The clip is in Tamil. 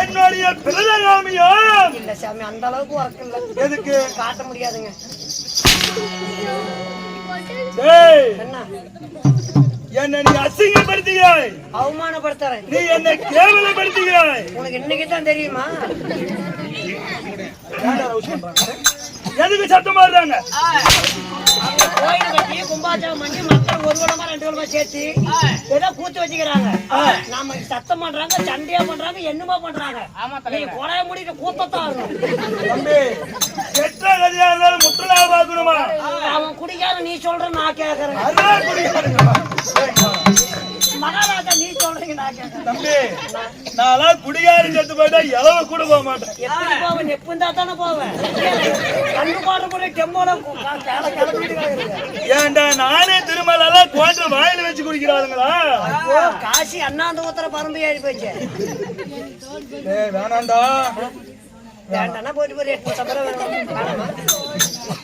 என்னுடைய பிரதகாமியா இல்ல சாமி, அந்த அளவுக்கு ஒர்க் இல்ல. எதுக்கு காட்ட முடியாதுங்க. என்ன என்ன நீ அசிங்கப்படுத்துகிறாய், அவமானப்படுத்துறேன்? நீ என்னை கேவலப்படுத்துகிறாய். உனக்கு இன்னைக்கு தான் தெரியுமா? எதுக்கு சத்தம் போடுறாங்க? கோயில் கட்டி கும்பாச்சாரம் பண்ணி மக்கள் ஒரு குடமா 2 குடமா சேர்த்து ஏதோ கூத்து வச்சுக்கிறாங்க. நாம சத்தம் பண்றாங்க, சண்டையா பண்றாங்க, என்னமா பண்றாங்க. நீங்க கொலைய முடிட்டு கூத்தத்தான் ஆகணும். தம்பி, கெட்ட கதையா இருந்தாலும் முற்றலா பார்க்கணுமா? அவன் குடிக்காத நீ சொல்ற, நான் கேக்குறேன். அதான் குடிக்காரங்களா? மகாராஜா நீ சொல்றீங்க, நான் கேக்குறேன். தம்பி, நான் குடிகாரன் செத்து போயிட்டா எளவு கூட போக மாட்டேன். எப்படி போவேன்? நெப்புந்தா தானே போவேன். கண்ணு பாடுற கூட டெம்போல கிளம்பிட்டு. ஏன்டா நானே திருமலை கோட்டை வாயில வச்சு குடிக்கிறாளுங்களா? காசி அண்ணாந்த ஊத்துற பரம்பு ஏறி போச்சு. வேணாண்டா, வேண்டாம்னா போயிட்டு போய் 8 வேணாமா?